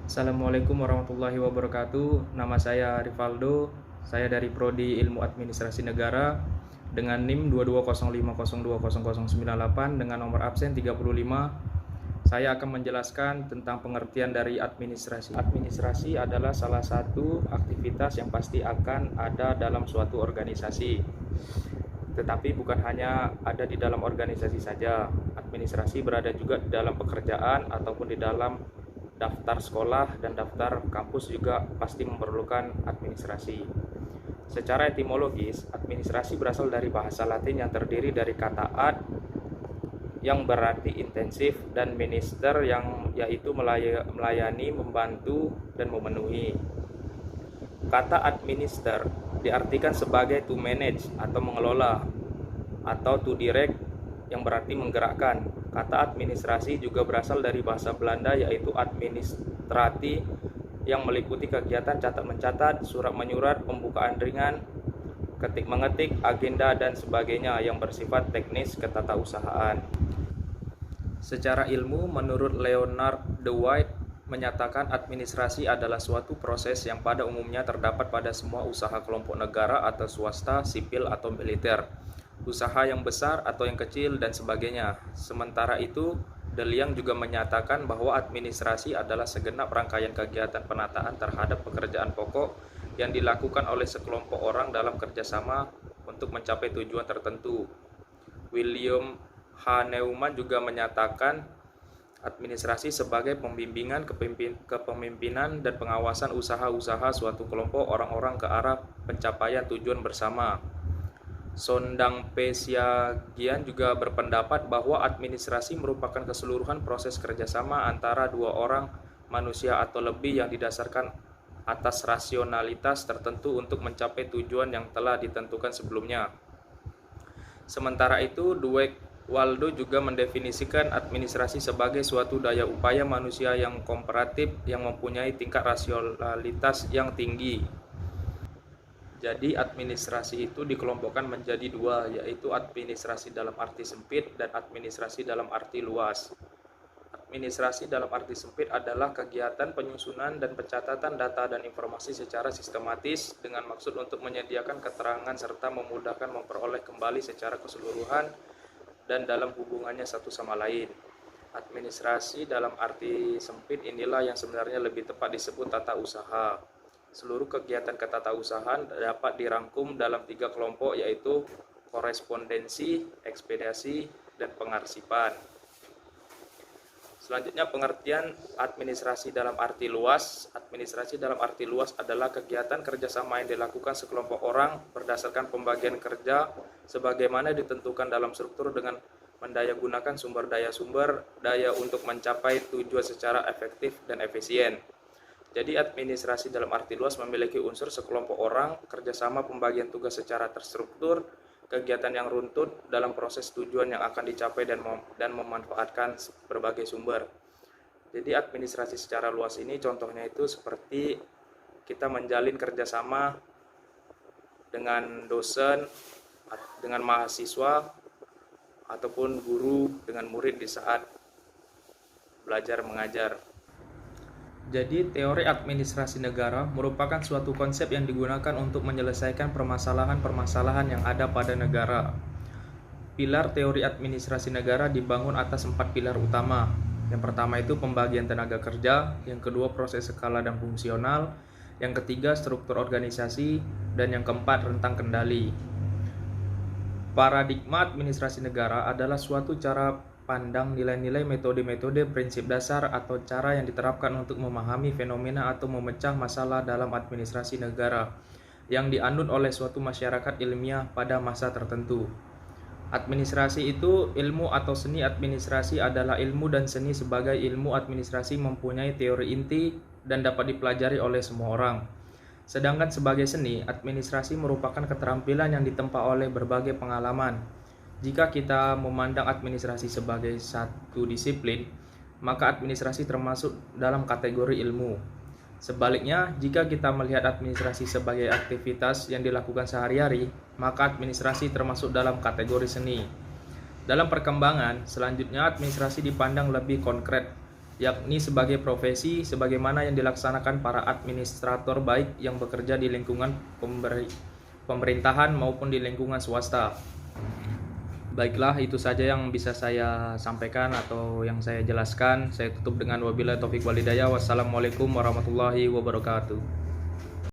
Assalamualaikum warahmatullahi wabarakatuh. Nama saya Rivaldo. Saya dari Prodi Ilmu Administrasi Negara dengan NIM 22050200098 dengan nomor absen 35. Saya akan menjelaskan tentang pengertian dari administrasi. Administrasi adalah salah satu aktivitas yang pasti akan ada dalam suatu organisasi. Tetapi bukan hanya ada di dalam organisasi saja. Administrasi berada juga di dalam pekerjaan ataupun di dalam daftar sekolah dan daftar kampus juga pasti memerlukan administrasi. Secara etimologis, administrasi berasal dari bahasa Latin yang terdiri dari kata ad yang berarti intensif dan minister yang yaitu melayani, membantu dan memenuhi. Kata administer diartikan sebagai to manage atau mengelola atau to direct yang berarti menggerakkan. Kata administrasi juga berasal dari bahasa Belanda yaitu administrati yang meliputi kegiatan catat mencatat, surat menyurat, pembukaan ringan, ketik mengetik, agenda dan sebagainya yang bersifat teknis ketatausahaan. Secara ilmu, menurut Leonard Dwight menyatakan administrasi adalah suatu proses yang pada umumnya terdapat pada semua usaha kelompok negara atau swasta, sipil atau militer, usaha yang besar atau yang kecil dan sebagainya. Sementara itu, De Liang juga menyatakan bahwa administrasi adalah segenap rangkaian kegiatan penataan terhadap pekerjaan pokok yang dilakukan oleh sekelompok orang dalam kerjasama untuk mencapai tujuan tertentu. William H. Neumann juga menyatakan administrasi sebagai pembimbingan kepemimpinan dan pengawasan usaha-usaha suatu kelompok orang-orang ke arah pencapaian tujuan bersama. Sondang P. Siagian juga berpendapat bahwa administrasi merupakan keseluruhan proses kerjasama antara dua orang manusia atau lebih yang didasarkan atas rasionalitas tertentu untuk mencapai tujuan yang telah ditentukan sebelumnya. Sementara itu, Dwight Waldo juga mendefinisikan administrasi sebagai suatu daya upaya manusia yang komparatif yang mempunyai tingkat rasionalitas yang tinggi. Jadi administrasi itu dikelompokkan menjadi dua, yaitu administrasi dalam arti sempit dan administrasi dalam arti luas. Administrasi dalam arti sempit adalah kegiatan penyusunan dan pencatatan data dan informasi secara sistematis dengan maksud untuk menyediakan keterangan serta memudahkan memperoleh kembali secara keseluruhan dan dalam hubungannya satu sama lain. Administrasi dalam arti sempit inilah yang sebenarnya lebih tepat disebut tata usaha. Seluruh kegiatan ketatausahaan dapat dirangkum dalam 3 kelompok yaitu korespondensi, ekspedisi, dan pengarsipan. Selanjutnya pengertian administrasi dalam arti luas. Administrasi dalam arti luas adalah kegiatan kerjasama yang dilakukan sekelompok orang berdasarkan pembagian kerja sebagaimana ditentukan dalam struktur dengan mendayagunakan sumber daya untuk mencapai tujuan secara efektif dan efisien. Jadi administrasi dalam arti luas memiliki unsur sekelompok orang, kerjasama pembagian tugas secara terstruktur, kegiatan yang runtut dalam proses tujuan yang akan dicapai dan memanfaatkan berbagai sumber. Jadi administrasi secara luas ini contohnya itu seperti kita menjalin kerjasama dengan dosen, dengan mahasiswa, ataupun guru dengan murid di saat belajar mengajar. Jadi teori administrasi negara merupakan suatu konsep yang digunakan untuk menyelesaikan permasalahan-permasalahan yang ada pada negara. Pilar teori administrasi negara dibangun atas 4 pilar utama. Yang pertama itu pembagian tenaga kerja, yang kedua proses skala dan fungsional, yang ketiga struktur organisasi, dan yang keempat rentang kendali. Paradigma administrasi negara adalah suatu cara pandang nilai-nilai metode-metode prinsip dasar atau cara yang diterapkan untuk memahami fenomena atau memecah masalah dalam administrasi negara yang dianut oleh suatu masyarakat ilmiah pada masa tertentu. Administrasi itu ilmu atau seni administrasi adalah ilmu dan seni sebagai ilmu administrasi mempunyai teori inti dan dapat dipelajari oleh semua orang. Sedangkan sebagai seni, administrasi merupakan keterampilan yang ditempa oleh berbagai pengalaman. Jika kita memandang administrasi sebagai satu disiplin, maka administrasi termasuk dalam kategori ilmu. Sebaliknya, jika kita melihat administrasi sebagai aktivitas yang dilakukan sehari-hari, maka administrasi termasuk dalam kategori seni. Dalam perkembangan, selanjutnya administrasi dipandang lebih konkret yakni sebagai profesi sebagaimana yang dilaksanakan para administrator baik yang bekerja di lingkungan pemerintahan maupun di lingkungan swasta. Baiklah, itu saja yang bisa saya sampaikan atau yang saya jelaskan. Saya tutup dengan wabillahi taufik walhidayah. Wassalamualaikum warahmatullahi wabarakatuh.